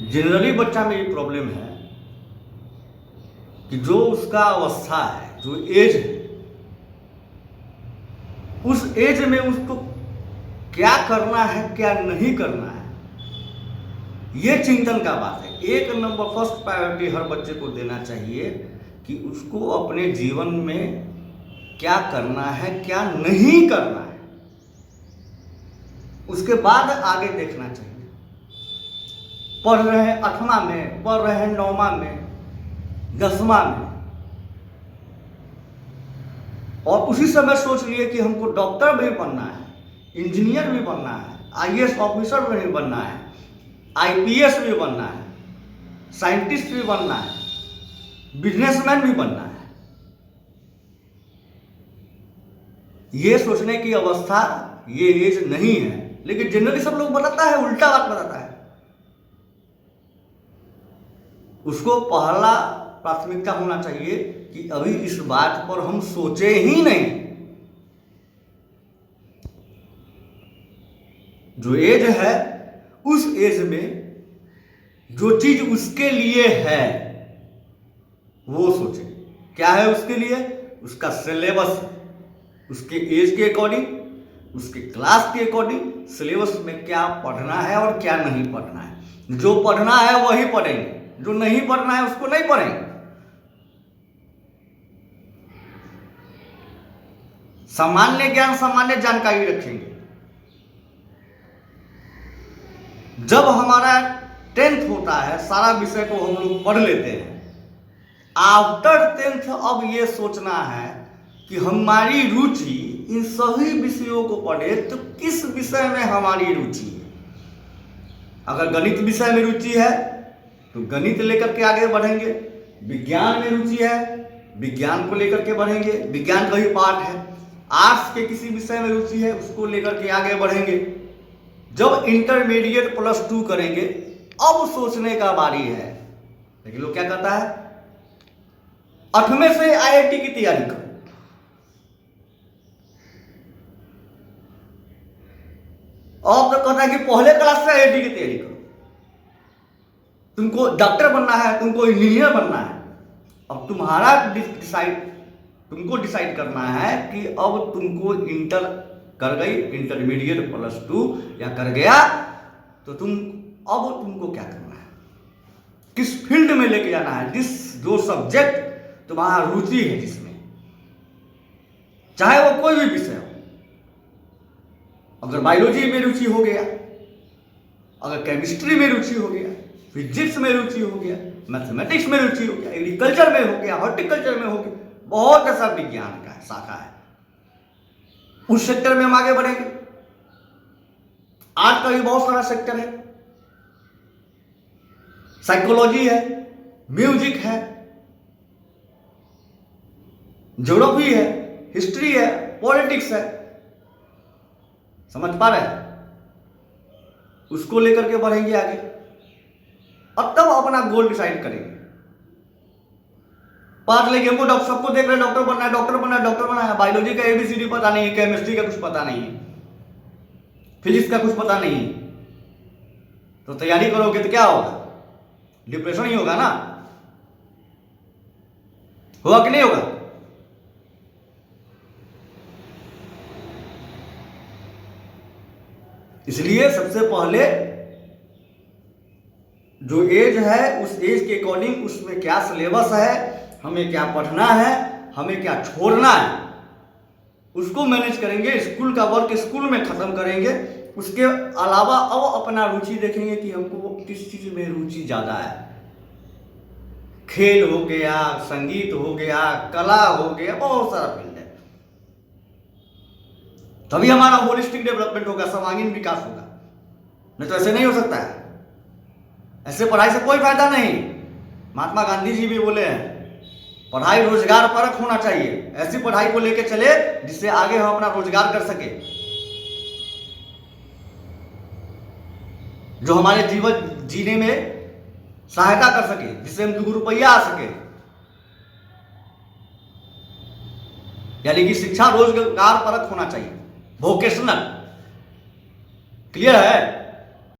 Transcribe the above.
Generally बच्चा में ये प्रॉब्लम है कि जो उसका अवस्था है, जो एज है, उस एज में उसको क्या करना है क्या नहीं करना है, ये चिंतन का बात है। एक नंबर फर्स्ट प्रायोरिटी हर बच्चे को देना चाहिए कि उसको अपने जीवन में क्या करना है क्या नहीं करना है, उसके बाद आगे देखना चाहिए। पढ़ रहे हैं 8वां में, पढ़ रहे हैं 9वां में, 10वां में, और उसी समय सोच लिए कि हमको डॉक्टर भी बनना है, इंजीनियर भी बनना है, आईएएस ऑफिसर भी बनना है, आईपीएस भी बनना है, साइंटिस्ट भी बनना है, बिजनेसमैन भी बनना है। ये सोचने की अवस्था, ये एज नहीं है। लेकिन जनरली सब लोग बताता है, उल्टा बात बताता है। उसको पहला प्राथमिकता होना चाहिए कि अभी इस बात पर हम सोचे ही नहीं। जो एज है, उस एज में जो चीज उसके लिए है वो सोचे। क्या है उसके लिए? उसका सिलेबस, उसके एज के अकॉर्डिंग, उसके क्लास के अकॉर्डिंग सिलेबस में क्या पढ़ना है और क्या नहीं पढ़ना है। जो पढ़ना है वही पढ़ेंगे, जो नहीं पढ़ना है उसको नहीं पढ़ेंगे। सामान्य ज्ञान, सामान्य जानकारी रखेंगे। जब हमारा 10th होता है, सारा विषय को हम लोग पढ़ लेते हैं। आफ्टर 10th अब ये सोचना है कि हमारी रुचि इन सभी विषयों को पढ़े तो किस विषय में हमारी रुचि है। अगर गणित विषय में रुचि है तो गणित लेकर के आगे बढ़ेंगे। विज्ञान में रुचि है, विज्ञान को लेकर के बढ़ेंगे, विज्ञान का ही पार्ट है। आर्ट्स के किसी विषय में रुचि है, उसको लेकर के आगे बढ़ेंगे। जब इंटरमीडिएट +2 करेंगे, अब सोचने का बारी है। लेकिन लोग क्या कहता है, 8वें से आईआईटी की तैयारी करो। अब तो कहता है कि पहले क्लास से आईआईटी की तैयारी करो। तुमको डॉक्टर बनना है, तुमको इंजीनियर बनना है। अब तुम्हारा तुमको डिसाइड करना है कि अब तुमको इंटर कर गई, इंटरमीडिएट +2 या कर गया, तो तुमको क्या करना है, किस फील्ड में लेके जाना है। जो सब्जेक्ट तुम्हारा रुचि है जिसमें, चाहे वो कोई भी विषय हो। अगर बायोलॉजी में रुचि हो गया, अगर केमिस्ट्री में रुचि हो गया, फिजिक्स में रुचि हो गया, मैथमेटिक्स में रुचि हो गया, एग्रीकल्चर में हो गया, हॉर्टिकल्चर में हो गया, बहुत ऐसा विज्ञान का शाखा है, उस सेक्टर में हम आगे बढ़ेंगे। आर्ट का भी बहुत सारा सेक्टर है, साइकोलॉजी है, म्यूजिक है, ज्योग्राफी है, हिस्ट्री है, पॉलिटिक्स है। समझ पा रहे हैं? उसको लेकर के बढ़ेंगे आगे, अब तब अपना गोल डिसाइड करेंगे। पढ़ लेंगे, हमको सबको देख रहे डॉक्टर बनना है, डॉक्टर बनना है, डॉक्टर बनना है। बायोलॉजी का एबीसीडी पता नहीं है, केमिस्ट्री का कुछ पता नहीं है, फिजिक्स का कुछ पता नहीं है, तो तैयारी करोगे तो क्या होगा? डिप्रेशन ही होगा ना। होगा कि नहीं होगा? इसलिए सबसे पहले जो एज है, उस एज के अकॉर्डिंग उसमें क्या सिलेबस है, हमें क्या पढ़ना है, हमें क्या छोड़ना है, उसको मैनेज करेंगे। स्कूल का वर्क स्कूल में खत्म करेंगे। उसके अलावा अब अपना रुचि देखेंगे कि हमको किस चीज में रुचि ज्यादा है। खेल हो गया, संगीत हो गया, कला हो गया, बहुत सारा फील्ड है। तभी हमारा होलिस्टिक डेवलपमेंट होगा, सर्वांगीण विकास होगा। नहीं तो ऐसे नहीं हो सकता है। ऐसे पढ़ाई से कोई फायदा नहीं। महात्मा गांधी जी भी बोले हैं, पढ़ाई रोजगार परक होना चाहिए। ऐसी पढ़ाई को लेकर चले जिससे आगे हम अपना रोजगार कर सके, जो हमारे जीवन जीने में सहायता कर सके, जिससे हम 2 रुपया आ सके। यानी कि शिक्षा रोजगार परक होना चाहिए, वोकेशनल। क्लियर है?